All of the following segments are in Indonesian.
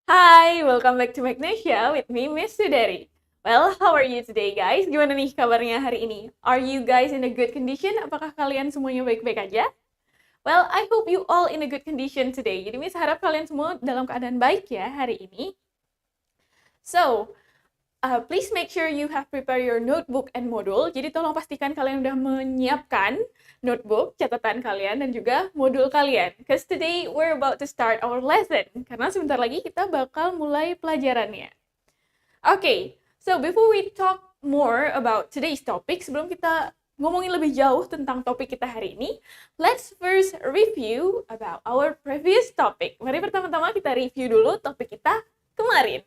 Hi, welcome back to Magnesia with me, Miss Sudari. Well, how are you today, guys? Gimana nih kabarnya hari ini? Are you guys in a good condition? Apakah kalian semuanya baik-baik aja? Well, I hope you all in a good condition today. Jadi, Miss harap kalian semua dalam keadaan baik ya hari ini. So, please make sure you have prepared your notebook and module. Jadi tolong pastikan kalian udah menyiapkan notebook, catatan kalian, dan juga modul kalian. Because today we're about to start our lesson. Karena sebentar lagi kita bakal mulai pelajarannya. Okay, so before we talk more about today's topic, sebelum kita ngomongin lebih jauh tentang topik kita hari ini, let's first review about our previous topic. Mari pertama-tama kita review dulu topik kita kemarin.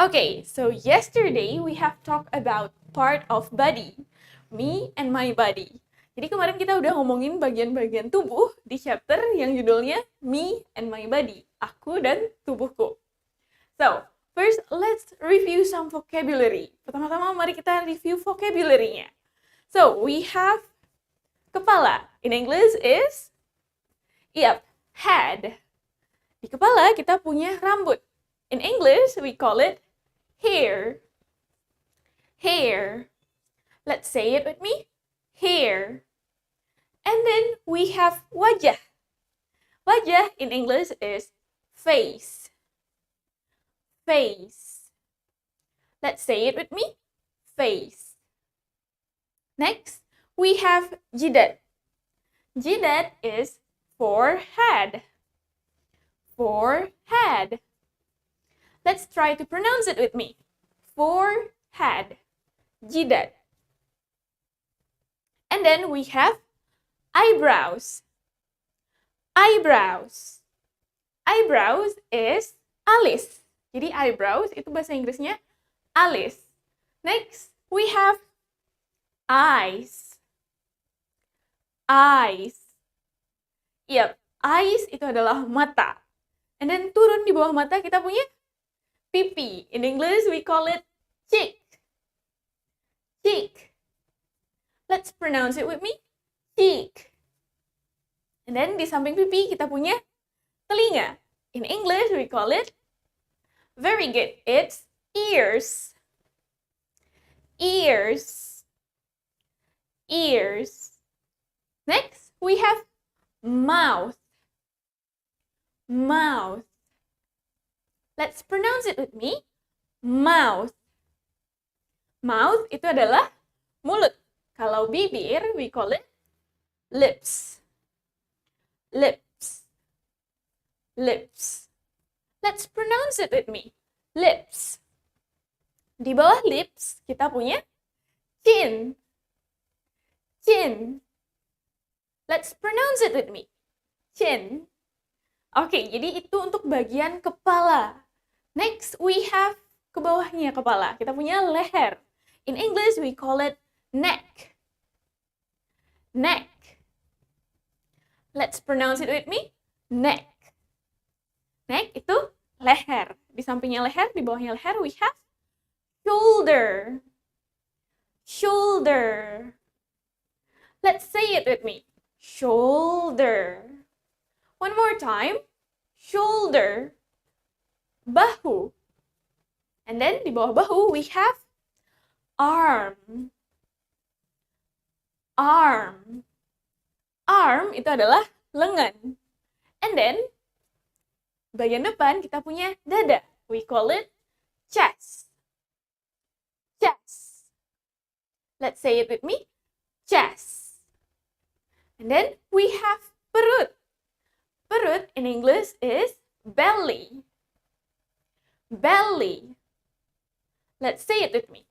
Okay, so yesterday we have talked about part of body, me and my body. Jadi kemarin kita udah ngomongin bagian-bagian tubuh di chapter yang judulnya Me and My Body, aku dan tubuhku. So, first let's review some vocabulary. Pertama-tama mari kita review vocabulary-nya. So, we have kepala. In English is, head. Di kepala kita punya rambut. In English, we call it hair. Hair. Let's say it with me. Hair. And then we have wajah. Wajah in English is face. Face. Let's say it with me. Face. Next, we have jidat. Jidat is forehead. Forehead. Let's try to pronounce it with me. Forehead. Jidat. And then we have eyebrows. Eyebrows. Eyebrows is alis. Jadi eyebrows itu bahasa Inggrisnya alis. Next, we have eyes. Eyes. Eyes itu adalah mata. And then turun di bawah mata kita punya pipi. In English, we call it cheek. Cheek. Let's pronounce it with me. Cheek. And then di samping pipi kita punya telinga. In English, we call it, very good, it's ears. Ears. Ears. Next, we have mouth. Mouth. Let's pronounce it with me. Mouth. Mouth itu adalah mulut. Kalau bibir, we call it lips. Lips. Lips. Let's pronounce it with me. Lips. Di bawah lips, kita punya chin. Chin. Let's pronounce it with me. Chin. Oke, jadi itu untuk bagian kepala. Next, we have ke bawahnya kepala. Kita punya leher. In English, we call it neck. Neck. Let's pronounce it with me. Neck. Neck itu leher. Di sampingnya leher, di bawahnya leher, we have shoulder. Shoulder. Let's say it with me. Shoulder. One more time. Shoulder. Bahu. And then di bawah bahu, we have arm. Arm. Arm itu adalah lengan. And then, bagian depan kita punya dada. We call it chest. Chest. Let's say it with me. Chest. And then we have perut. Perut in English is belly. Belly. Let's say it with me.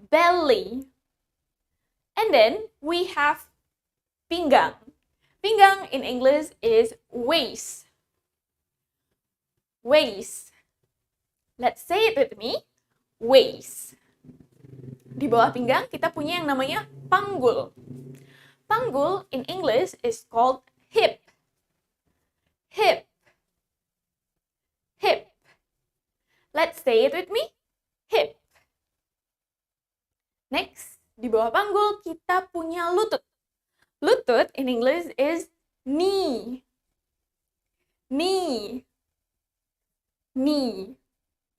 Belly. And then we have pinggang. Pinggang in English is waist. Waist. Let's say it with me. Waist. Di bawah pinggang kita punya yang namanya panggul. Panggul in English is called hip. Hip. Hip. Let's say it with me. Hip. Next, di bawah panggul kita punya lutut. Lutut in English is knee. Knee. knee.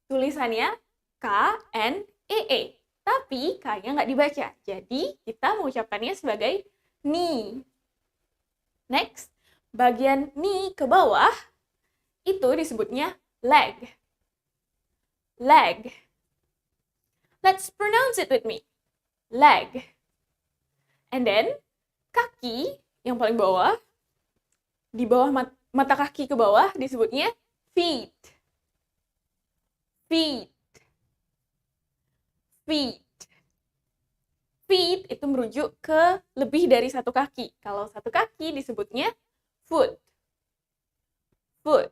Tulisannya K-N-E-E. Tapi K-nya nggak dibaca. Jadi kita mengucapkannya sebagai knee. Next, bagian knee ke bawah itu disebutnya leg. Leg. Let's pronounce it with me. Leg. And then, kaki yang paling bawah, di bawah mata kaki ke bawah disebutnya feet. Feet. Feet. Feet itu merujuk ke lebih dari satu kaki. Kalau satu kaki disebutnya foot. Foot.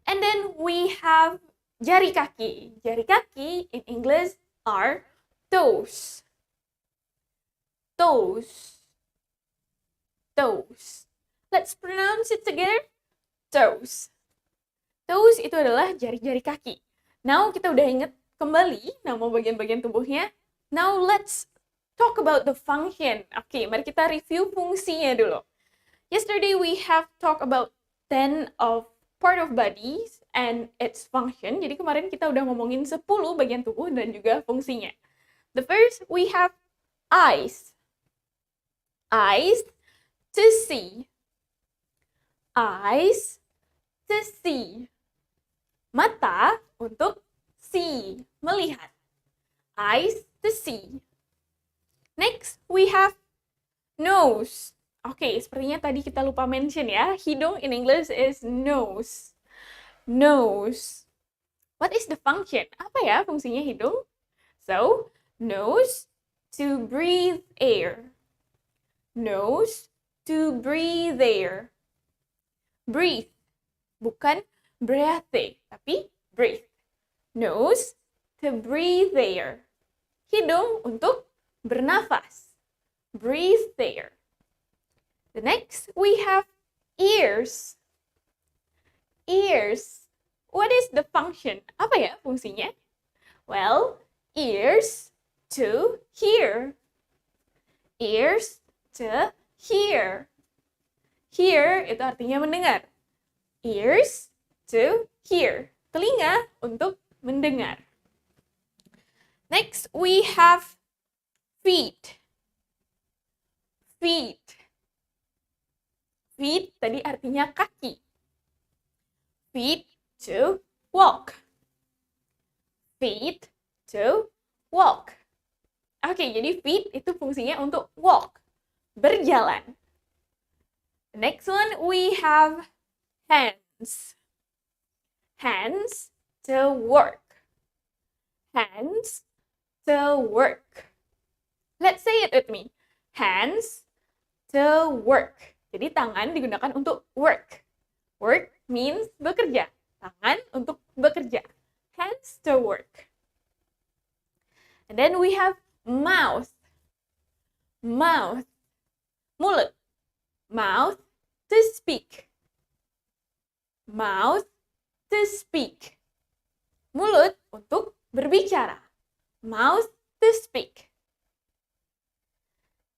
And then we have jari kaki. Jari kaki in English are toes. Toes. Toes. Let's pronounce it together. Toes. Toes itu adalah jari-jari kaki. Now kita udah ingat kembali nama bagian-bagian tubuhnya. Now let's talk about the function. Oke, mari kita review fungsinya dulu. Yesterday we have talked about 10 of part of bodies and its function. Jadi kemarin kita udah ngomongin 10 bagian tubuh dan juga fungsinya. The first, we have eyes. Eyes to see. Eyes to see. Mata untuk see, melihat. Eyes to see. Next, we have nose. Oke, sepertinya tadi kita lupa mention ya. Hidung in English is nose. Nose. What is the function? Apa ya fungsinya hidung? So, nose to breathe air. Nose to breathe air. Breathe. Bukan breathe, tapi breathe. Nose to breathe air. Hidung untuk bernafas. Breathe air. The next, we have ears. Ears. What is the function? Apa ya fungsinya? Well, ears to hear. Ears to hear. Hear itu artinya mendengar. Ears to hear. Telinga untuk mendengar. Next, we have feet. Feet. Feet tadi artinya kaki. Feet to walk. Feet to walk. Oke, jadi feet itu fungsinya untuk walk, berjalan. The next one, we have hands. Hands to work. Hands to work. Let's say it with me. Hands to work. Jadi tangan digunakan untuk work. Work means bekerja. Tangan untuk bekerja. Hands to work. And then we have mouth. Mouth. Mulut. Mouth to speak. Mouth to speak. Mulut untuk berbicara. Mouth to speak.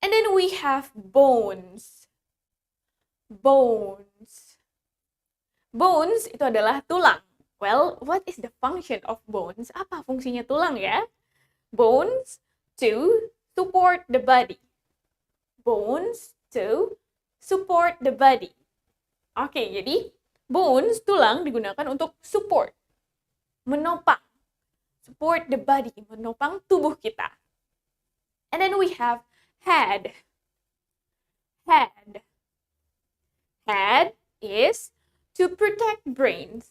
And then we have bones. Bones. Bones itu adalah tulang. Well, what is the function of bones? Apa fungsinya tulang ya? Bones to support the body. Bones to support the body. Oke, jadi bones, tulang digunakan untuk support. Menopang. Support the body. Menopang tubuh kita. And then we have head. Head. Head is to protect brains.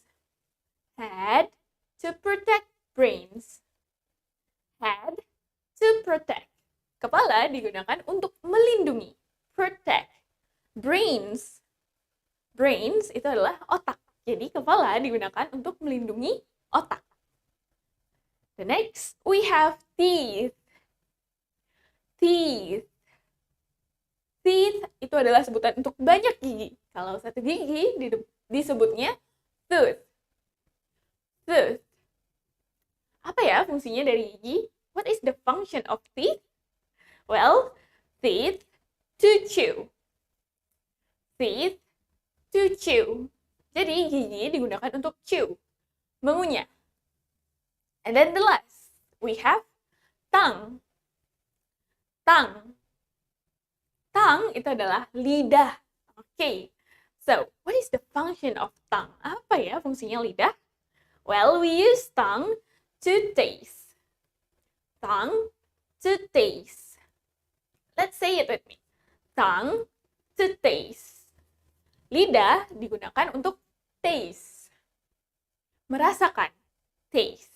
Head to protect brains. Head to protect. Kepala digunakan untuk melindungi. Protect. Brains. Brains itu adalah otak. Jadi kepala digunakan untuk melindungi otak. The next, we have teeth. Teeth. Teeth itu adalah sebutan untuk banyak gigi. Kalau satu gigi disebutnya tooth. Tooth. Apa ya fungsinya dari gigi? What is the function of teeth? Well, teeth to chew. Teeth to chew. Jadi gigi digunakan untuk chew, mengunyah. And then the last, we have tongue. Tongue. Tongue itu adalah lidah. Okay. So, what is the function of tongue? Apa ya fungsinya lidah? Well, we use tongue to taste. Tongue to taste. Let's say it with me. Tongue to taste. Lidah digunakan untuk taste. Merasakan. Taste.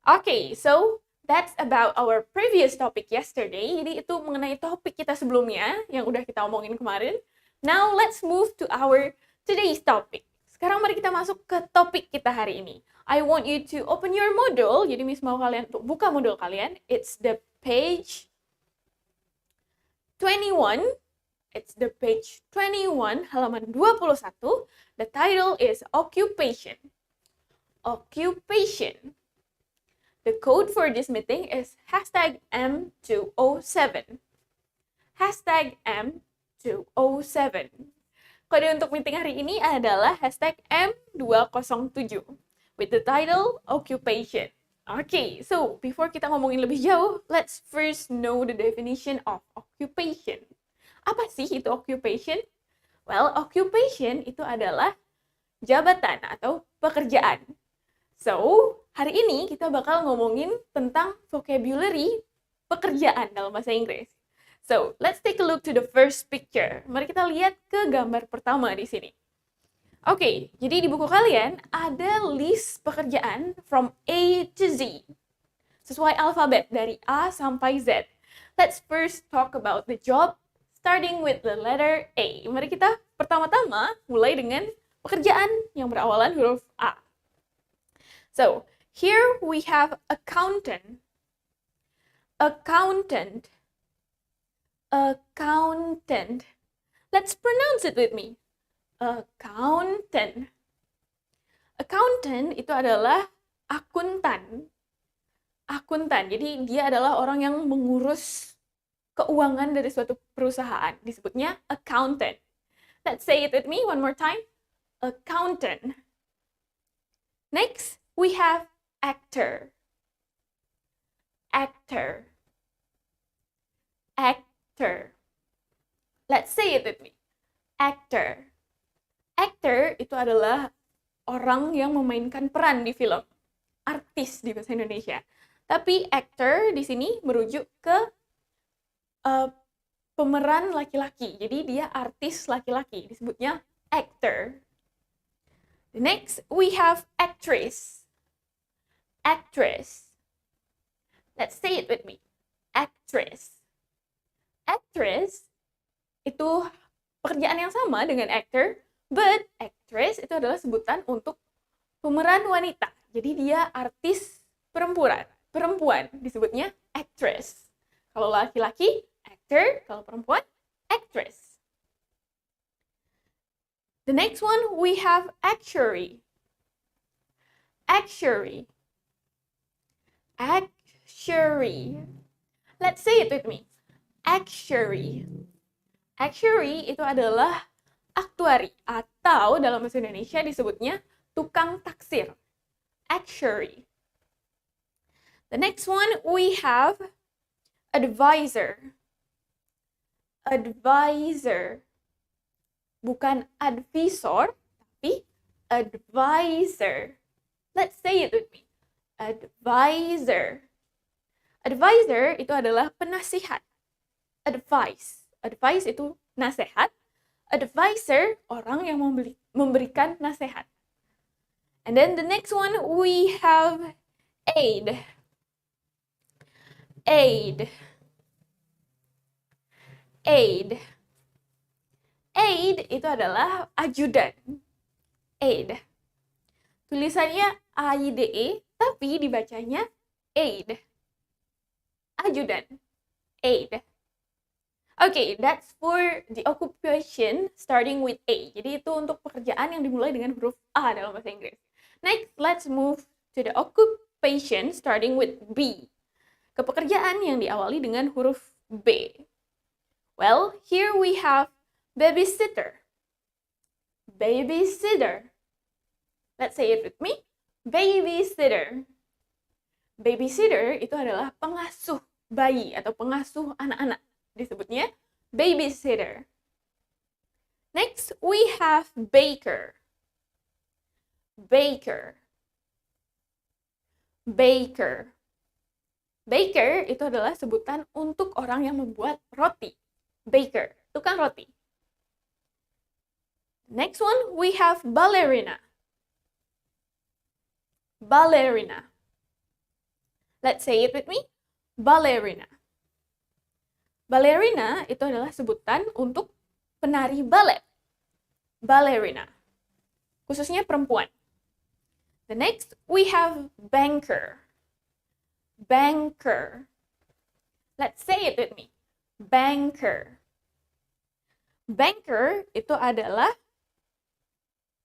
Okay, so that's about our previous topic yesterday. Jadi itu mengenai topik kita sebelumnya yang udah kita omongin kemarin. Now let's move to our today's topic. Sekarang mari kita masuk ke topik kita hari ini. I want you to open your module. Jadi Miss mau kalian untuk buka modul kalian. It's the page 21. It's the page 21, halaman 21. The title is Occupation. Occupation. The code for this meeting is #M207. #M207. Kode untuk meeting hari ini adalah #M207 with the title Occupation. Okay, so before kita ngomongin lebih jauh, let's first know the definition of occupation. Apa sih itu occupation? Well, occupation itu adalah jabatan atau pekerjaan. So, hari ini kita bakal ngomongin tentang vocabulary pekerjaan dalam bahasa Inggris. So, let's take a look to the first picture. Mari kita lihat ke gambar pertama di sini. Oke, jadi di buku kalian ada list pekerjaan from A to Z. Sesuai alfabet dari A sampai Z. Let's first talk about the job starting with the letter A. Mari kita pertama-tama mulai dengan pekerjaan yang berawalan huruf A. So, here we have accountant. Accountant. Accountant. Let's pronounce it with me. Accountant. Accountant itu adalah akuntan. Akuntan. Jadi dia adalah orang yang mengurus keuangan dari suatu perusahaan. Disebutnya accountant. Let's say it with me one more time. Accountant. Next, we have actor. Actor. Actor. Let's say it with me. Actor. Actor itu adalah orang yang memainkan peran di film. Artis di bahasa Indonesia. Tapi actor di sini merujuk ke pemeran laki-laki. Jadi dia artis laki-laki. Disebutnya actor. Next, we have actress. Actress. Let's say it with me. Actress. Actress itu pekerjaan yang sama dengan actor, but actress itu adalah sebutan untuk pemeran wanita. Jadi dia artis perempuan. Perempuan disebutnya actress. Kalau laki-laki, actor. Kalau perempuan, actress. The next one, we have actuary. Actuary. Actuary. Let's say it with me. Actuary. Actuary itu adalah aktuari atau dalam bahasa Indonesia disebutnya tukang taksir. Actuary. The next one we have advisor. Advisor. Bukan advisor, tapi advisor. Let's say it with me. Advisor. Advisor itu adalah penasihat. Advice. Advice itu nasihat. Advisor, orang yang memberikan nasihat. And then the next one, we have aid. Aid. Aid. Aid itu adalah ajudan. Aid. Tulisannya A-I-D-E, tapi dibacanya aid. Ajudan. Aid. Okay, that's for the occupation starting with A. Jadi itu untuk pekerjaan yang dimulai dengan huruf A dalam bahasa Inggris. Next, let's move to the occupation starting with B. Ke pekerjaan yang diawali dengan huruf B. Well, here we have babysitter. babysitter. Let's say it with me. Babysitter. Babysitter itu adalah pengasuh bayi atau pengasuh anak-anak. Disebutnya babysitter. Next, we have baker. Baker. Baker. Baker itu adalah sebutan untuk orang yang membuat roti. Baker, tukang roti. Next one, we have ballerina. Ballerina. Let's say it with me. Ballerina. Ballerina itu adalah sebutan untuk penari balet. Ballerina. Khususnya perempuan. The next, we have banker. Banker. Let's say it with me. Banker. Banker itu adalah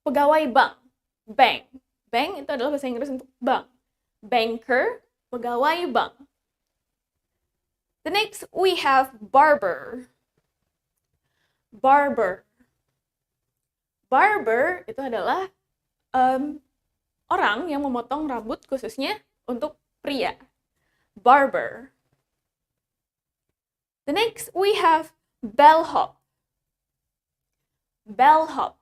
pegawai bank. Bank. Bank itu adalah bahasa Inggris untuk bank. Banker, pegawai bank. The next, we have barber. Barber. Barber itu adalah orang yang memotong rambut khususnya untuk pria. Barber. The next, we have bellhop. Bellhop.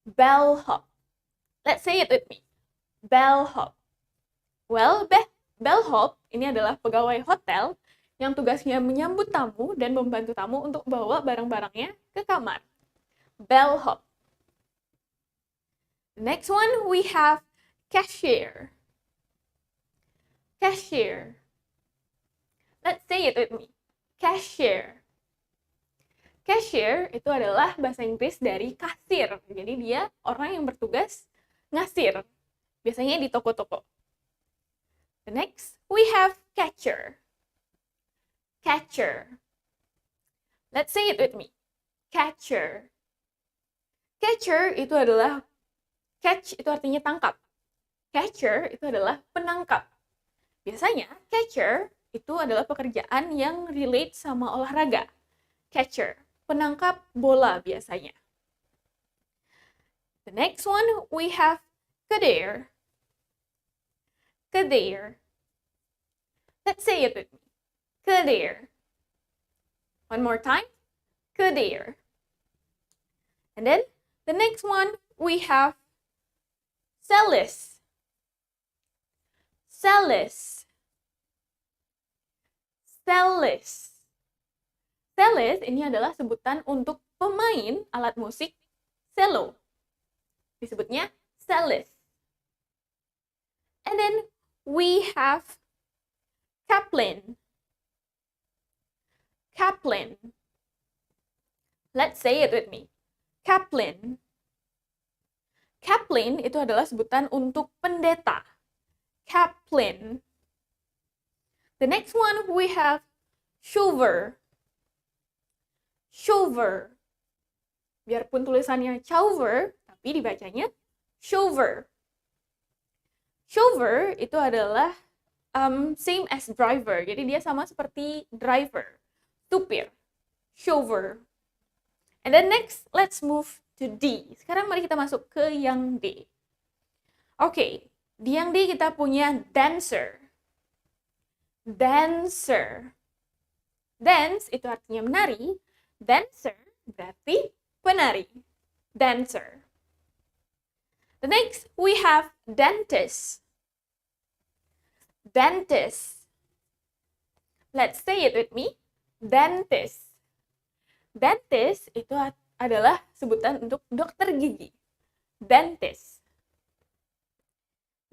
Bellhop. Let's say it with me. Bellhop. Well, bellhop ini adalah pegawai hotel yang tugasnya menyambut tamu dan membantu tamu untuk bawa barang-barangnya ke kamar. Bellhop. The next one, we have cashier. Cashier. Let's say it with me. Cashier. Cashier itu adalah bahasa Inggris dari kasir. Jadi dia orang yang bertugas ngasir. Biasanya di toko-toko. The next, we have catcher. Catcher. Let's say it with me. Catcher. Catcher itu adalah, catch itu artinya tangkap. Catcher itu adalah penangkap. Biasanya catcher itu adalah pekerjaan yang relate sama olahraga. Catcher, penangkap bola biasanya. The next one, we have cadet. Cadet. Let's say it with me. Cadet. One more time. Cadet. And then, the next one, we have cellist. Cellist. Cellist. Cellist ini adalah sebutan untuk pemain alat musik cello. Disebutnya cellist. And then we have Kaplan. Kaplan. Let's say it with me. Kaplan. Kaplan itu adalah sebutan untuk pendeta. Kaplan. The next one we have chauffeur. Chauffeur. Biarpun tulisannya chauffeur, tapi dibacanya chauffeur. Chauffeur itu adalah same as driver. Jadi dia sama seperti driver, supir. Chauffeur. And then next, let's move to D. Sekarang mari kita masuk ke yang D. Oke, di yang D kita punya dancer. Dancer. Dance itu artinya menari. Dancer berarti penari. Dancer. The next, we have dentist. Dentist. Let's say it with me. Dentist. Dentist itu adalah sebutan untuk dokter gigi. Dentist.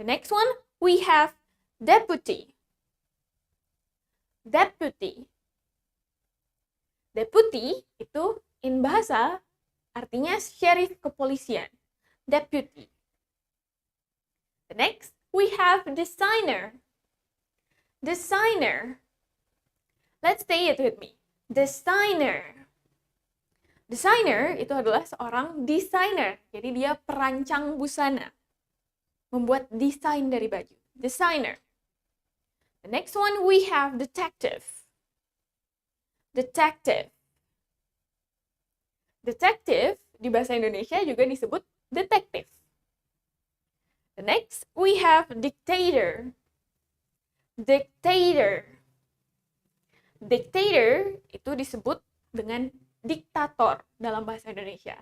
The next one, we have deputy. Deputy. Deputy itu in bahasa artinya sheriff kepolisian. Deputy. The next, we have designer. Designer. Let's say it with me. Designer. Designer itu adalah seorang desainer. Jadi dia perancang busana. Membuat desain dari baju. Designer. The next one, we have detective. Detective. Detective di bahasa Indonesia juga disebut detektif. The next, we have dictator. Dictator. Dictator itu disebut dengan diktator dalam bahasa Indonesia.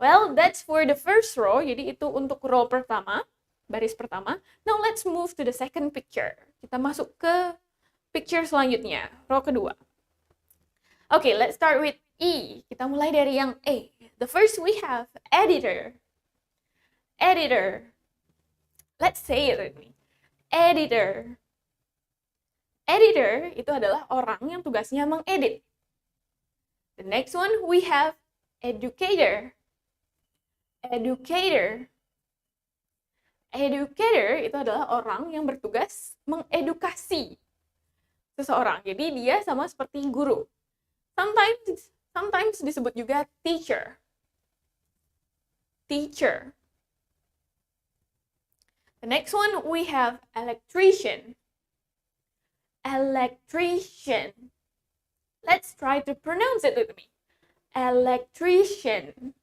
Well, that's for the first row. Jadi itu untuk row pertama, baris pertama. Now let's move to the second picture. Kita masuk ke picture selanjutnya, row kedua. Okay, let's start with E. Kita mulai dari yang A. The first we have editor. Editor. Let's say it with me. Editor. Editor itu adalah orang yang tugasnya mengedit. The next one we have educator. Educator. Educator itu adalah orang yang bertugas mengedukasi seseorang. Jadi dia sama seperti guru. Sometimes disebut juga teacher. Teacher. The next one we have electrician. Electrician. Let's try to pronounce it with me. Electrician.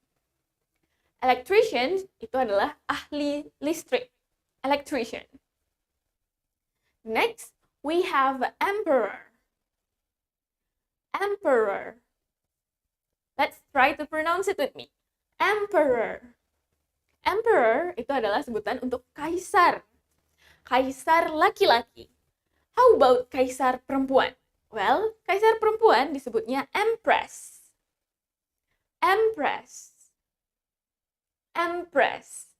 Electrician itu adalah ahli listrik. Electrician. Next, we have emperor. Emperor. Let's try to pronounce it with me. Emperor. Emperor itu adalah sebutan untuk kaisar. Kaisar laki-laki. How about kaisar perempuan? Well, kaisar perempuan disebutnya empress. Empress. Empress.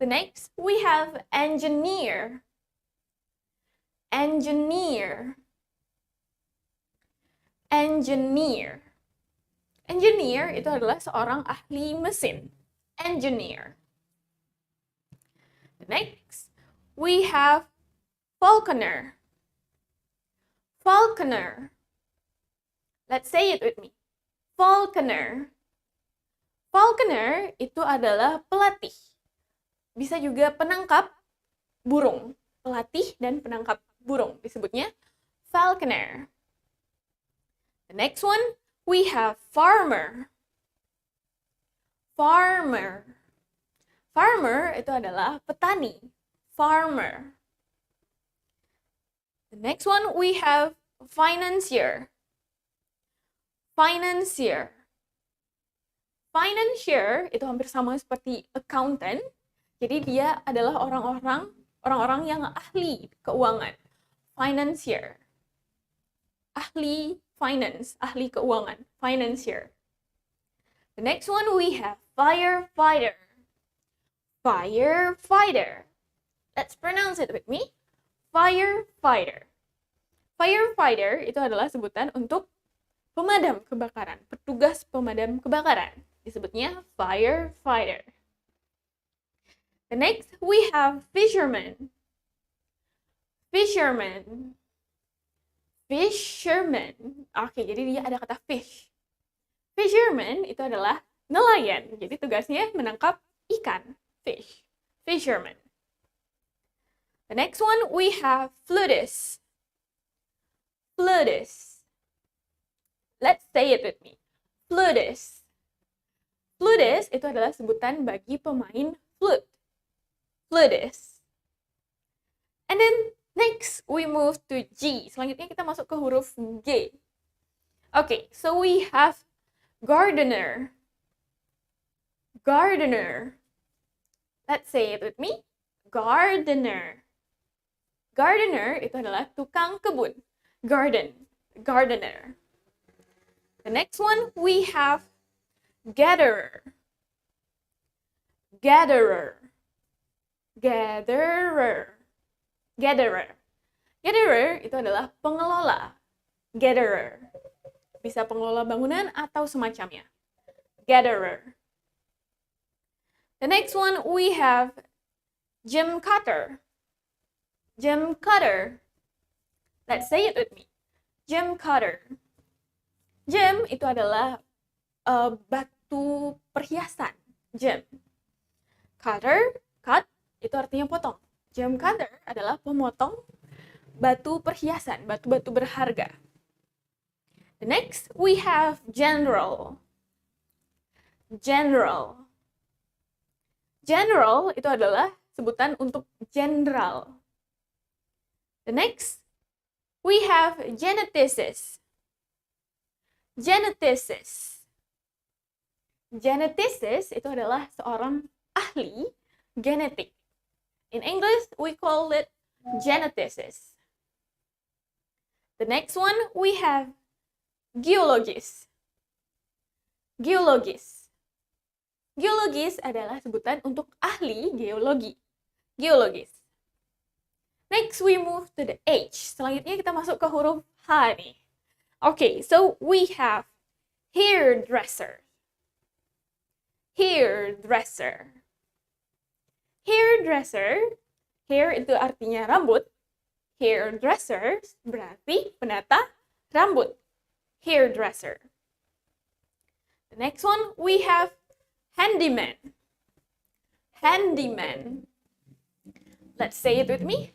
The next, we have engineer. Engineer. Engineer. Engineer itu adalah seorang ahli mesin. Engineer. The next, we have falconer. Falconer. Let's say it with me. Falconer. Falconer itu adalah pelatih. Bisa juga penangkap burung. Pelatih dan penangkap burung. Disebutnya falconer. The next one, we have farmer. Farmer. Farmer itu adalah petani. Farmer. The next one, we have financier. Financier. Financier itu hampir sama seperti accountant. Jadi dia adalah orang-orang yang ahli keuangan. Financier. Ahli finance, ahli keuangan. Financier. The next one we have firefighter. Firefighter. Let's pronounce it with me. Firefighter. Firefighter itu adalah sebutan untuk pemadam kebakaran, petugas pemadam kebakaran. Disebutnya firefighter. The next, we have fisherman. Fisherman. Fisherman. Oke, jadi dia ada kata fish. Fisherman itu adalah nelayan. Jadi tugasnya menangkap ikan. Fish. Fisherman. The next one, we have flutist. Flutist. Let's say it with me. Flutist. Flutist itu adalah sebutan bagi pemain flute. Flutist. And then next we move to G. Selanjutnya kita masuk ke huruf G. Okay, so we have gardener. Gardener. Let's say it with me. Gardener. Gardener itu adalah tukang kebun. Garden. Gardener. The next one we have gatherer. Gatherer. Gatherer. Gatherer. Gatherer itu adalah pengelola. Gatherer. Bisa pengelola bangunan atau semacamnya. Gatherer. The next one we have gem cutter. Gem cutter. Let's say it with me. Gem cutter. Gem itu adalah batu perhiasan. Gem. Cutter, cut, itu artinya potong. Gem cutter adalah pemotong batu perhiasan, batu-batu berharga. The next, we have general. General. General itu adalah sebutan untuk jenderal. The next, we have geneticist. Geneticist. Geneticist itu adalah seorang ahli genetik. In English, we call it geneticist. The next one, we have geologist. Geologist. Geologis adalah sebutan untuk ahli geologi. Geologis. Next, we move to the H. Selanjutnya kita masuk ke huruf H nih. Okay, so we have hairdresser. Hairdresser. Hairdresser. Hair itu artinya rambut. Hairdresser berarti penata rambut. Hairdresser. The next one, we have handyman. Handyman. Let's say it with me.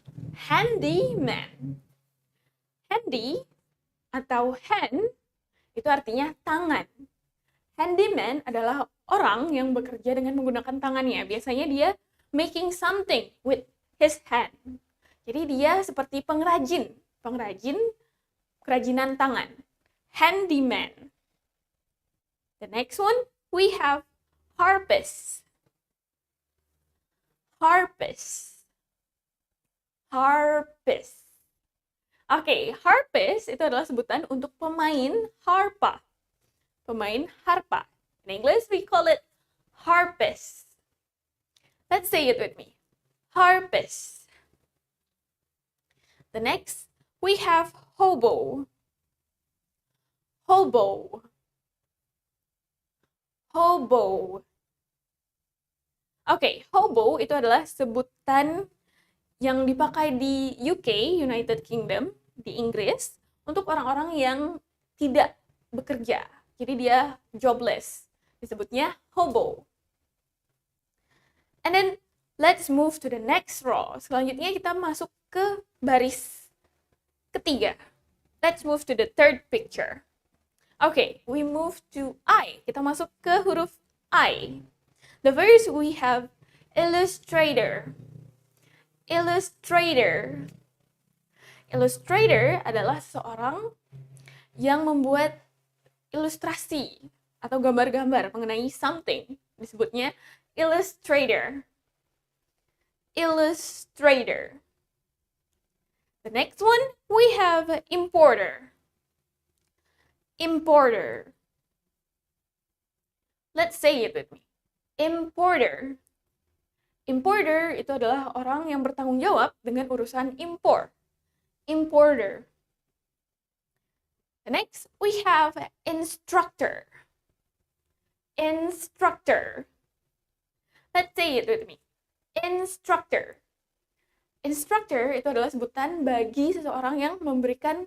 Handyman. Handy atau hand itu artinya tangan. Handyman adalah orang yang bekerja dengan menggunakan tangannya. Biasanya dia making something with his hand. Jadi dia seperti pengrajin. Kerajinan tangan. Handyman. The next one, we have harpist. Harpist. Harpist. Oke, harpist itu adalah sebutan untuk pemain harpa. Pemain harpa. In English, we call it harpist. Let's say it with me. Harpist. The next, we have hobo. Hobo. Hobo. Oke, hobo itu adalah sebutan yang dipakai di UK, United Kingdom, di Inggris, untuk orang-orang yang tidak bekerja. Jadi dia jobless. Disebutnya hobo. And then, let's move to the next row. Selanjutnya kita masuk ke baris ketiga. Let's move to the third picture. Okay, we move to I. Kita masuk ke huruf I. The first we have illustrator. Illustrator. Illustrator adalah seorang yang membuat ilustrasi atau gambar-gambar mengenai something. Disebutnya illustrator. Illustrator. The next one, we have importer. Importer. Let's say it with me. Importer. Importer itu adalah orang yang bertanggung jawab dengan urusan impor. Importer. The next, we have instructor. Instructor. Let's say it with me. Instructor. Instructor itu adalah sebutan bagi seseorang yang memberikan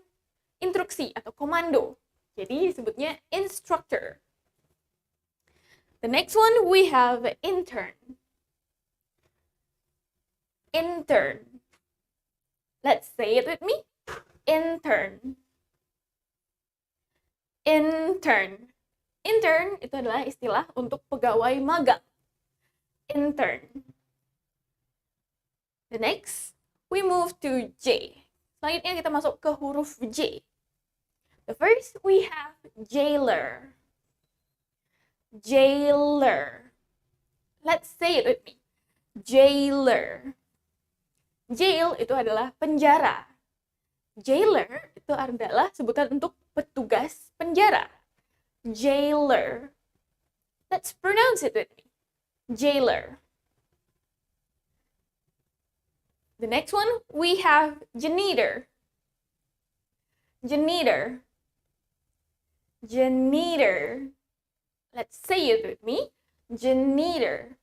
instruksi atau komando. Jadi disebutnya instructor. The next one, we have intern. Intern. Let's say it with me. Intern. Intern. Intern itu adalah istilah untuk pegawai magang. Intern. The next, we move to J. Selanjutnya kita masuk ke huruf J. The first, we have jailer. Jailer. Let's say it with me. Jailer. Jail itu adalah penjara. Jailer itu adalah sebutan untuk petugas penjara. Jailer. Let's pronounce it with me. Jailer. The next one, we have janitor. Janitor. Janitor. Let's say it with me. Janitor.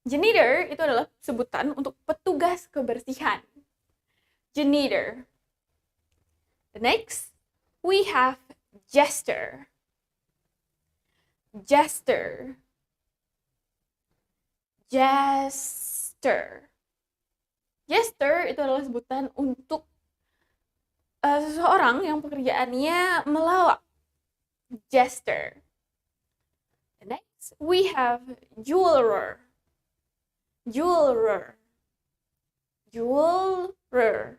Janitor itu adalah sebutan untuk petugas kebersihan. Janitor. The next, we have jester. Jester. Jester. Jester itu adalah sebutan untuk seseorang yang pekerjaannya melawak. Jester. The next, Next, we have jeweler. Jeweler. Jeweler.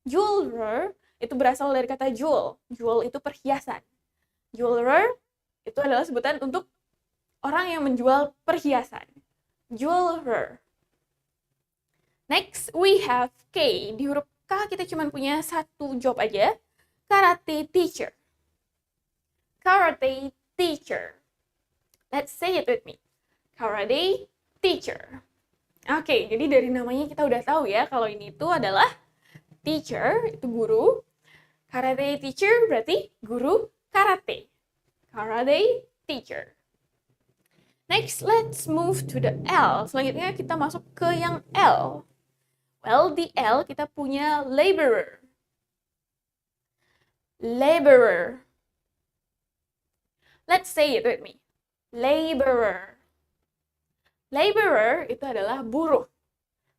Jeweler itu berasal dari kata jewel. Jewel itu perhiasan. Jeweler itu adalah sebutan untuk orang yang menjual perhiasan. Jeweler. Next, we have K. Di huruf K kita cuma punya satu job aja. Karate teacher. Karate teacher. Let's say it with me. Karate teacher. Oke, jadi dari namanya kita udah tahu ya kalau ini itu adalah teacher, itu guru. Karate teacher berarti guru karate. Karate teacher. Next, let's move to the L. Selanjutnya kita masuk ke yang L. Well, di L kita punya laborer. Laborer. Let's say it with me. Laborer. Laborer itu adalah buruh.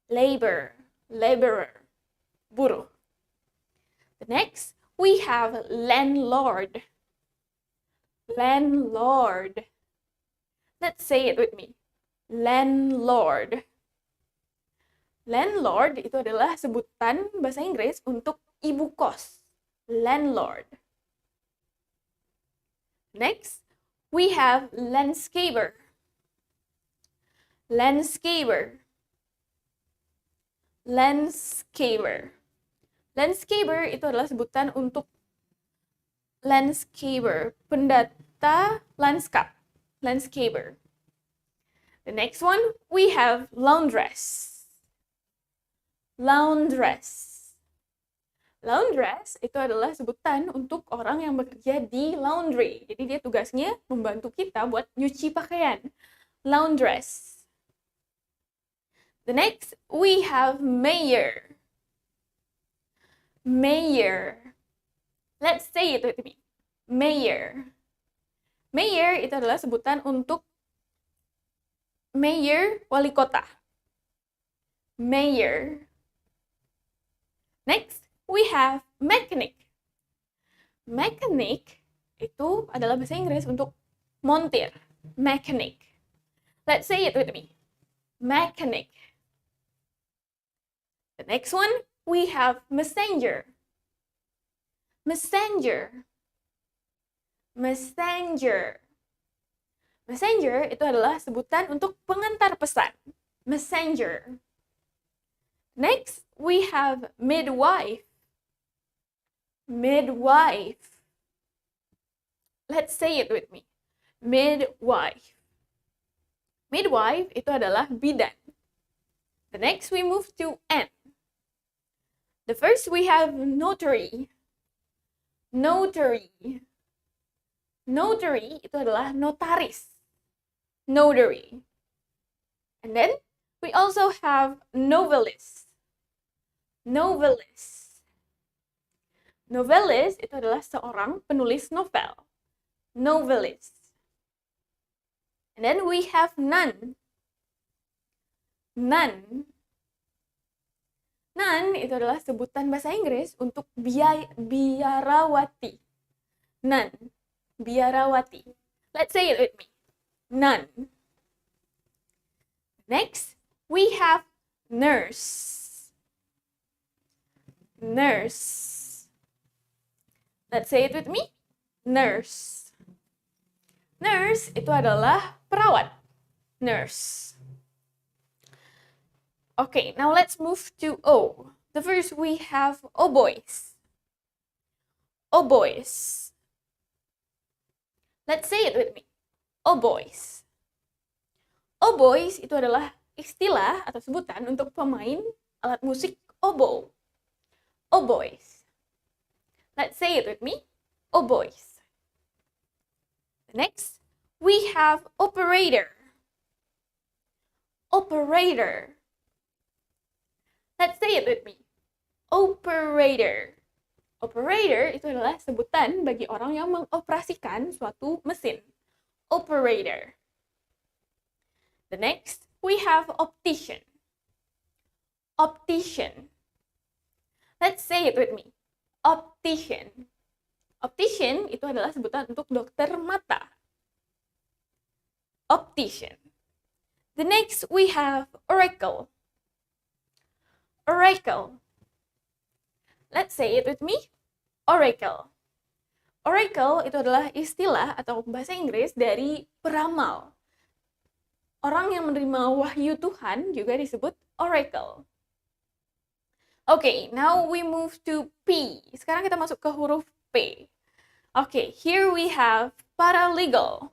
Labor. Laborer. Buruh. The next, we have landlord. Landlord. Let's say it with me. Landlord. Landlord itu adalah sebutan bahasa Inggris untuk ibu kos. Landlord. Next, we have landscaper. Landscaper. Landscaper. Landscaper itu adalah sebutan untuk landscaper, pendata lanskap. Landscaper. The next one, we have laundress. Laundress. Laundress itu adalah sebutan untuk orang yang bekerja di laundry. Jadi dia tugasnya membantu kita buat nyuci pakaian. Laundress. The next, we have mayor. Mayor. Let's say it with me. Mayor. Mayor itu adalah sebutan untuk mayor wali kota. Mayor. Next, we have mechanic. Mechanic itu adalah bahasa Inggris untuk montir. Mechanic. Let's say it with me. Mechanic. The next one, we have messenger. Messenger. Messenger. Messenger itu adalah sebutan untuk pengantar pesan. Messenger. Next, we have midwife. Midwife. Let's say it with me. Midwife. Midwife itu adalah bidan. The next, we move to N. The first, we have notary. Notary. Notary itu adalah notaris. Notary. And then, we also have novelist. Novelist. Novelist itu adalah seorang penulis novel. Novelist. And then we have nun. Nun. Nun itu adalah sebutan bahasa Inggris untuk biarawati. Nun. Biarawati. Let's say it with me. Nun. Next, we have nurse. Nurse. Let's say it with me. Nurse. Nurse itu adalah perawat. Nurse. Okay, now let's move to O. The first we have oboes. Oboes. Let's say it with me. Oboes. Oboes itu adalah istilah atau sebutan untuk pemain alat musik oboe. Oboes. Let's say it with me. Oboes. Next, we have operator. Operator. Let's say it with me. Operator. Operator itu adalah sebutan bagi orang yang mengoperasikan suatu mesin. Operator. The next, we have optician. Optician. Let's say it with me. Optician. Optician itu adalah sebutan untuk dokter mata. optician. The next we have oracle. Oracle. Let's say it with me. Oracle. Oracle itu adalah istilah atau bahasa Inggris dari peramal. Orang yang menerima wahyu Tuhan juga disebut oracle. Okay, now we move to P. Sekarang kita masuk ke huruf P. Okay, here we have paralegal.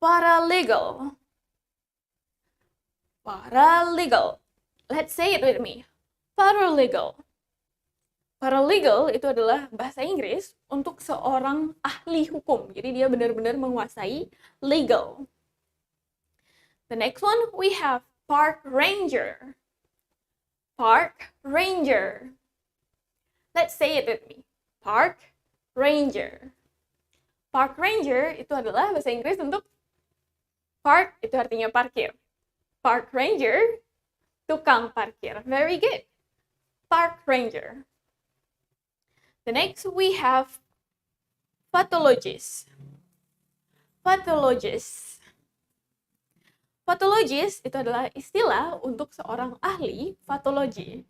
Paralegal. Paralegal. Let's say it with me. Paralegal. Paralegal itu adalah bahasa Inggris untuk seorang ahli hukum. Jadi dia benar-benar menguasai legal. The next one we have park ranger. Park ranger. Let's say it with me. Park ranger. Park ranger itu adalah bahasa Inggris untuk park itu artinya parkir. Park ranger, tukang parkir. Very good. Park ranger. The next we have pathologist. Pathologist. Pathologist itu adalah istilah untuk seorang ahli patologi.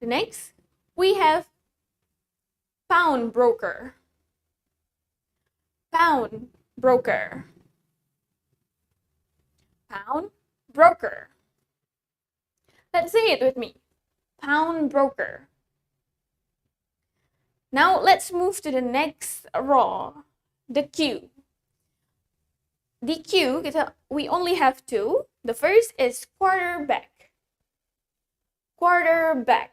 The next we have pawnbroker. Pawnbroker. Pawnbroker. Let's say it with me. Pawnbroker. Now let's move to the next row, the Q. The Q, we only have two. The first is quarterback. Quarterback.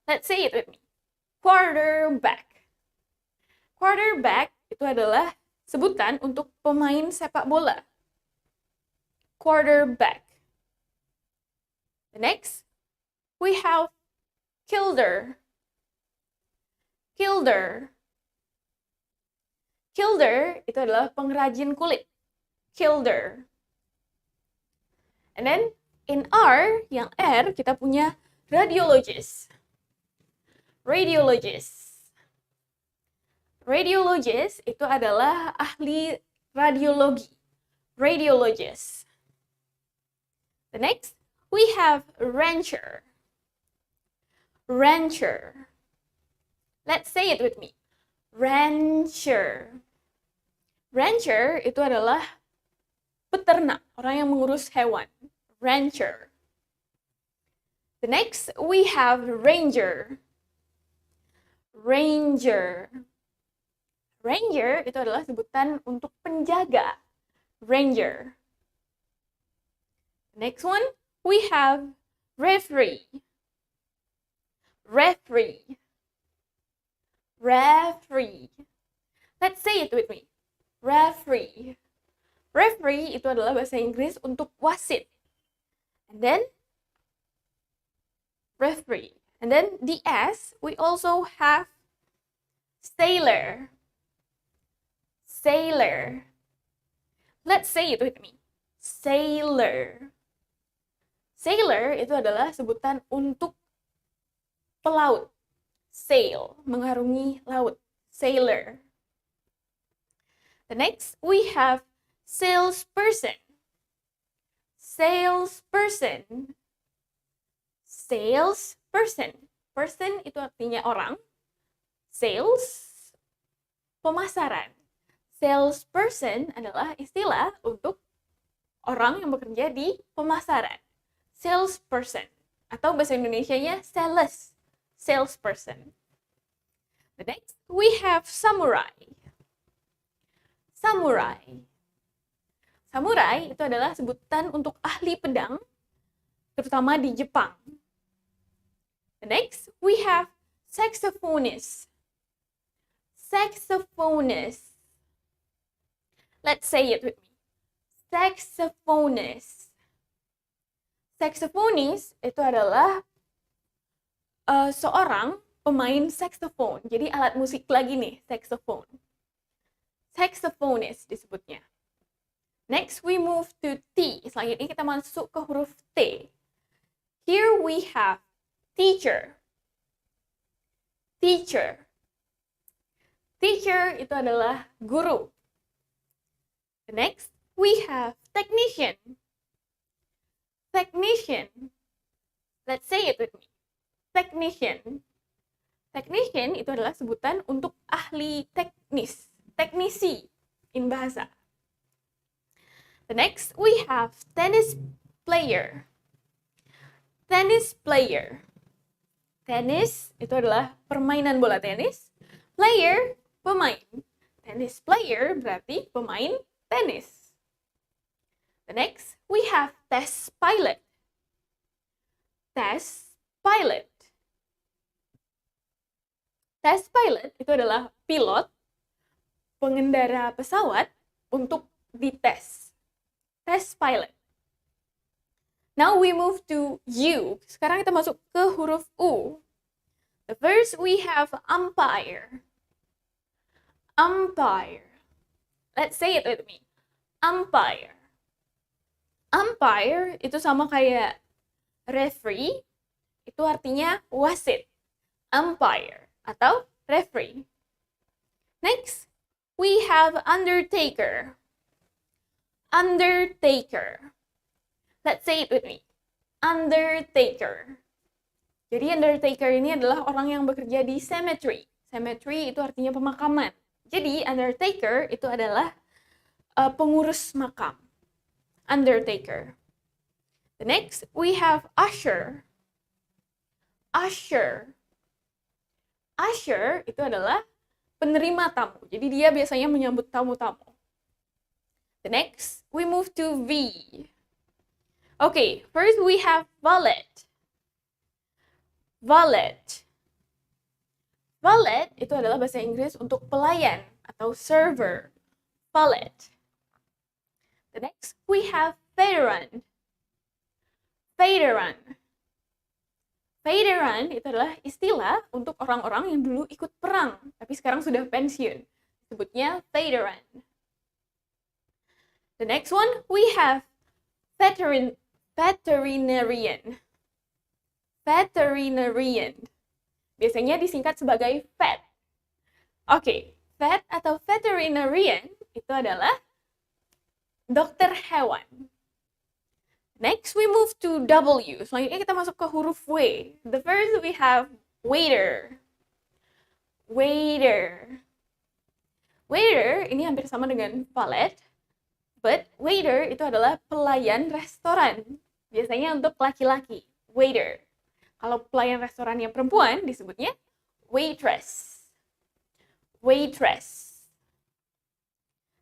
Let's say it with me. Quarterback. Quarterback itu adalah sebutan untuk pemain sepak bola. Quarterback. The next, we have kilder. Kilder. Kilder itu adalah pengrajin kulit. Kilder. And then, in R, yang R, kita punya radiologist. Radiologist. Radiologist itu adalah ahli radiologi. Radiologist. The next, we have rancher. Rancher. Let's say it with me. Rancher. Rancher itu adalah peternak, orang yang mengurus hewan. Rancher. The next, we have ranger. Ranger. Ranger itu adalah sebutan untuk penjaga. Ranger. Next one, we have referee. Referee. Referee. Let's say it with me. Referee. Referee itu adalah bahasa Inggris untuk wasit. And then, referee. And then the S, we also have sailor. Sailor. Let's say it with me. Sailor. Sailor itu adalah sebutan untuk pelaut. Sail, mengarungi laut. Sailor. The next, we have salesperson. Salesperson. Salesperson. Person itu artinya orang. Sales, pemasaran. Salesperson adalah istilah untuk orang yang bekerja di pemasaran. Salesperson. Atau bahasa Indonesianya sales. Salesperson. The next, we have samurai. Samurai. Samurai itu adalah sebutan untuk ahli pedang, terutama di Jepang. The next, we have saxophonist. Saxophonist. Let's say it with me. Saxophonist. Saxophonist itu adalah seorang pemain saxophone. Jadi alat musik lagi nih, saxophone. Saxophonist disebutnya. Next, we move to T. Selanjutnya kita masuk ke huruf T. Here we have teacher. Teacher. Teacher itu adalah guru. The next, we have technician. Technician. Let's say it with me. Technician. Technician itu adalah sebutan untuk ahli teknis, teknisi in bahasa. The next, we have tennis player. Tennis player. Tennis itu adalah permainan bola tenis. Player, pemain. Tennis player berarti pemain tenis. The next, we have test pilot. Test pilot. Test pilot itu adalah pilot, pengendara pesawat untuk dites. Test pilot. Now we move to U. Sekarang kita masuk ke huruf U. The first we have umpire. Umpire. Let's say it with me. Umpire. Umpire itu sama kayak referee. Itu artinya wasit. Umpire atau referee. Next, we have undertaker. Undertaker. Let's say it with me. Undertaker. Jadi undertaker ini adalah orang yang bekerja di cemetery. Cemetery itu artinya pemakaman. Jadi undertaker itu adalah pengurus makam. Undertaker. The next, we have usher. Usher. Usher itu adalah penerima tamu. Jadi dia biasanya menyambut tamu-tamu. The next, we move to V. Okay, first we have valet. Valet. Valet itu adalah bahasa Inggris untuk pelayan atau server. Valet. The next, we have veteran. Veteran. Veteran itu adalah istilah untuk orang-orang yang dulu ikut perang, tapi sekarang sudah pensiun. Sebutnya veteran. The next one, we have veterinarian. Veterinarian. Biasanya disingkat sebagai vet. Oke, vet atau veterinarian itu adalah dokter hewan. Next, we move to W. Selanjutnya kita masuk ke huruf W. The first we have waiter. Waiter. Waiter ini hampir sama dengan valet, but waiter itu adalah pelayan restoran. Biasanya untuk laki-laki. Waiter. Kalau pelayan restoran yang perempuan disebutnya waitress. Waitress.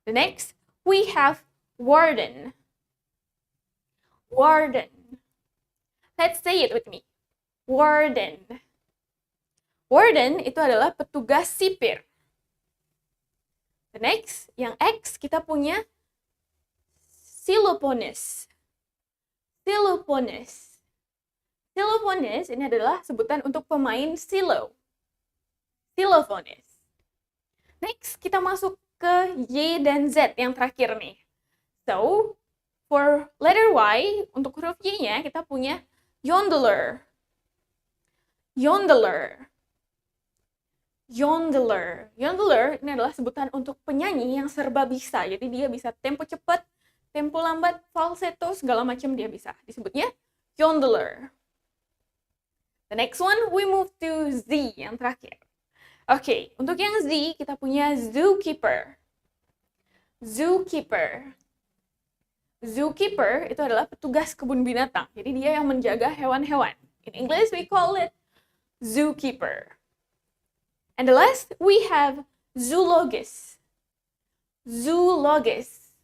The next, we have warden. Warden. Let's say it with me. Warden. Warden itu adalah petugas sipir. The next, yang X, kita punya Silopones. Silopones. Silopones ini adalah sebutan untuk pemain silo. Silopones. Next, kita masuk ke Y dan Z yang terakhir nih. So, for letter Y, untuk huruf Y-nya, kita punya yodeler. Yodeler. Yodeler. Yodeler ini adalah sebutan untuk penyanyi yang serba bisa. Jadi dia bisa tempo cepat, tempo lambat, falsetto, segala macam dia bisa. Disebutnya yodeler. The next one, we move to Z yang terakhir. Oke, untuk yang Z, kita punya zookeeper. Zookeeper. Zookeeper itu adalah petugas kebun binatang. Jadi dia yang menjaga hewan-hewan. In English, we call it zookeeper. And the last, we have zoologist. Zoologist.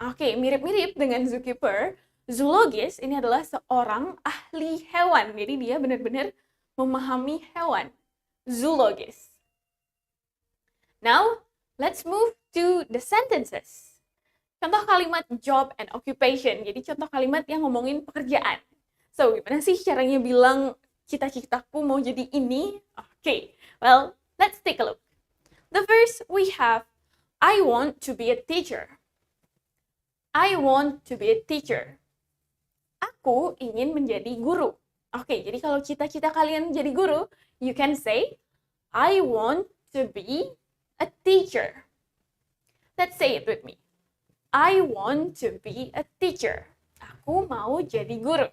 Oke, mirip-mirip dengan zookeeper. Zoologist ini adalah seorang ahli hewan. Jadi dia benar-benar memahami hewan. Zoologist. Now, let's move to the sentences. Contoh kalimat job and occupation. Jadi contoh kalimat yang ngomongin pekerjaan. So, gimana sih caranya bilang cita-citaku mau jadi ini? Okay, well, let's take a look. The first, we have I want to be a teacher. I want to be a teacher. Aku ingin menjadi guru. Oke, jadi kalau cita-cita kalian jadi guru, you can say I want to be a teacher. Let's say it with me. I want to be a teacher. Aku mau jadi guru.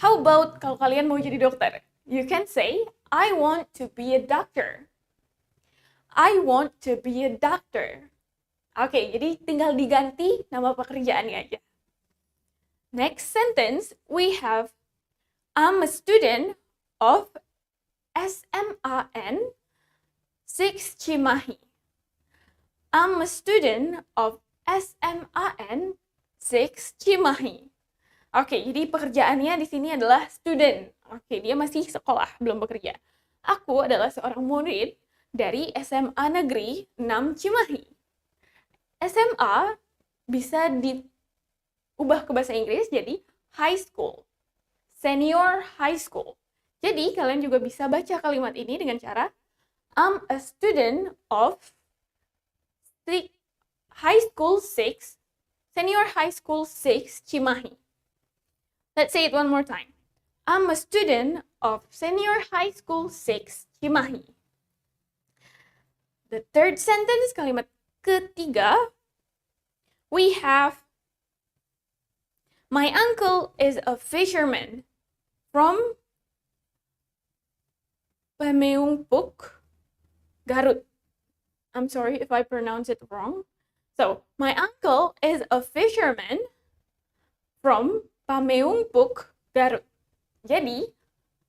How about kalau kalian mau jadi dokter? You can say, I want to be a doctor. I want to be a doctor. Oke, jadi tinggal diganti nama pekerjaannya aja. Next sentence, we have, I'm a student of SMAN 6 Cimahi. I'm a student of SMAN 6 Cimahi. Oke, jadi pekerjaannya di sini adalah student. Oke, dia masih sekolah, belum bekerja. Aku adalah seorang murid dari SMA Negeri 6 Cimahi. SMA bisa diubah ke bahasa Inggris jadi high school, senior high school. Jadi, kalian juga bisa baca kalimat ini dengan cara I'm a student of high school 6, senior high school 6 Cimahi. Let's say it one more time. I'm a student of senior high school 6 Cimahi. The third sentence, kalimat ketiga, we have, my uncle is a fisherman from Pameumpuk, Garut. I'm sorry if I pronounce it wrong. So, my uncle is a fisherman from Pameumpuk, Garut. Jadi,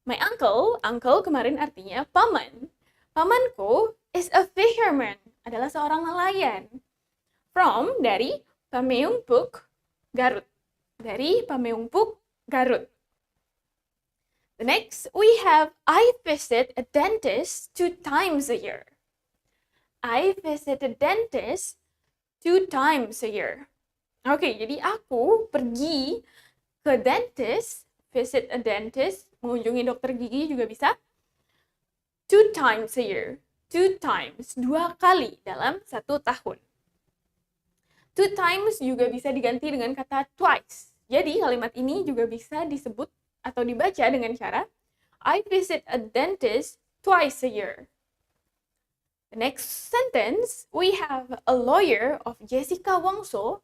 my uncle kemarin artinya paman. Pamanku is a fisherman, adalah seorang nelayan. From, dari Pameumpuk, Garut. Dari Pameumpuk, Garut. The next, we have, I visit a dentist 2 times a year. I visit a dentist 2 times a year. Oke, jadi aku pergi ke dentist, visit a dentist, mengunjungi dokter gigi juga bisa. 2 times a year. 2 times, 2 kali dalam 1 tahun. 2 times juga bisa diganti dengan kata twice. Jadi kalimat ini juga bisa disebut atau dibaca dengan cara I visit a dentist twice a year. The next sentence, we have a lawyer of Jessica Wongso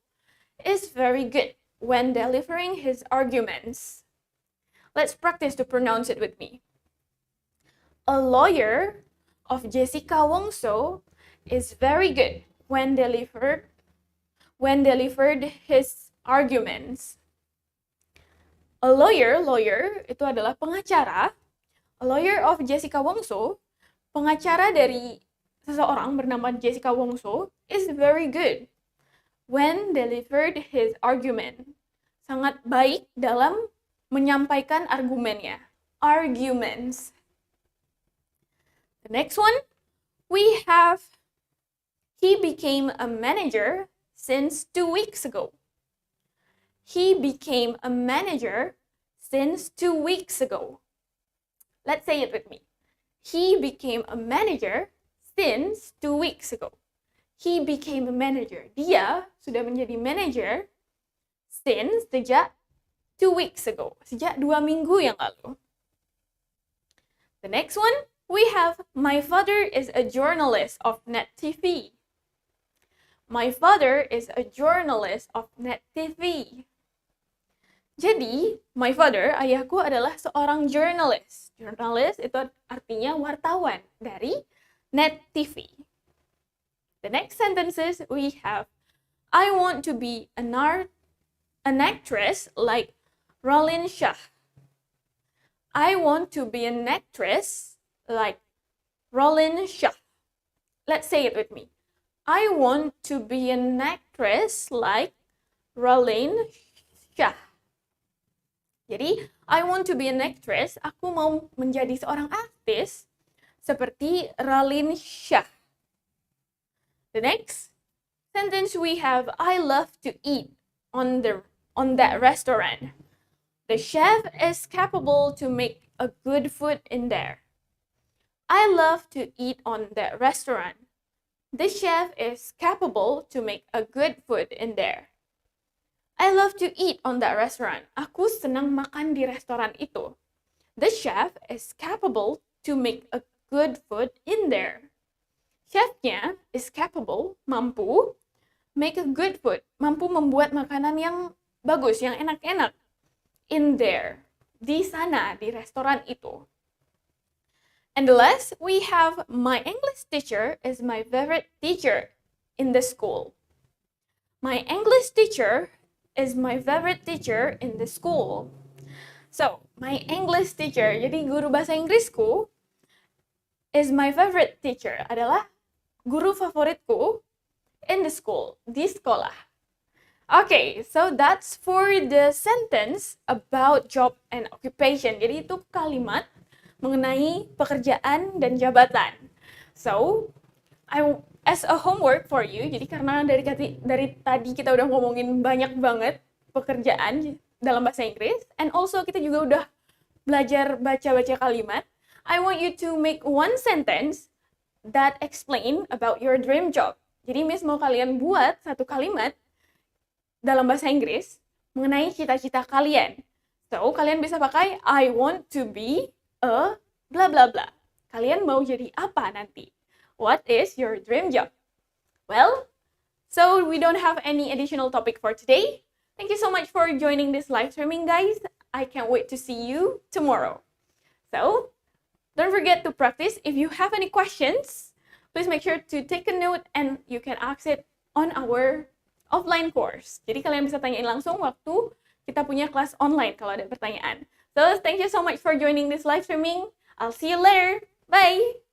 is very good when delivering his arguments. Let's practice to pronounce it with me. A lawyer of Jessica Wongso is very good when delivered his arguments. A lawyer itu adalah pengacara. A lawyer of Jessica Wongso, pengacara dari seseorang bernama Jessica Wongso is very good when delivered his argument. Sangat baik dalam menyampaikan argumennya. Arguments. The next one, we have, he became a manager since 2 weeks ago. He became a manager since 2 weeks ago. Let's say it with me. He became a manager since 2 weeks ago. He became a manager. Dia sudah menjadi manager since, sejak 2 weeks ago. Sejak 2 minggu yang lalu. The next one, we have, my father is a journalist of Net TV. My father is a journalist of Net TV. Jadi, my father, ayahku adalah seorang journalist. Journalist itu artinya wartawan dari Net TV. The next sentences we have, I want to be an actress like Raline Shah. I want to be an actress like Raline Shah. Let's say it with me. I want to be an actress like Raline Shah. Jadi, I want to be an actress, aku mau menjadi seorang artis seperti Raline Shah. The next sentence we have, I love to eat on that restaurant. The chef is capable to make a good food in there. I love to eat on that restaurant. The chef is capable to make a good food in there. I love to eat on that restaurant. Aku senang makan di restoran itu. The chef is capable to make a good food in there. Chefnya is capable, mampu, make a good food, mampu membuat makanan yang bagus, yang enak-enak in there, di sana, di restoran itu. And the last, we have my English teacher is my favorite teacher in the school. My English teacher is my favorite teacher in the school. So, my English teacher, jadi guru bahasa Inggrisku, is my favorite teacher, adalah guru favoritku in the school, di sekolah. Okay, so that's for the sentence about job and occupation. Jadi itu kalimat mengenai pekerjaan dan jabatan. So, as a homework for you, jadi karena dari tadi kita udah ngomongin banyak banget pekerjaan dalam bahasa Inggris, and also kita juga udah belajar baca-baca kalimat, I want you to make one sentence that explain about your dream job. Jadi Miss mau kalian buat satu kalimat dalam bahasa Inggris mengenai cita-cita kalian. So, kalian bisa pakai I want to be a blah blah blah. Kalian mau jadi apa nanti? What is your dream job? Well, so we don't have any additional topic for today. Thank you so much for joining this live streaming, guys. I can't wait to see you tomorrow. So, don't forget to practice. If you have any questions, please make sure to take a note and you can ask it on our offline course. Jadi kalian bisa tanyain langsung waktu kita punya kelas online kalau ada pertanyaan. So, thank you so much for joining this live streaming. I'll see you later. Bye!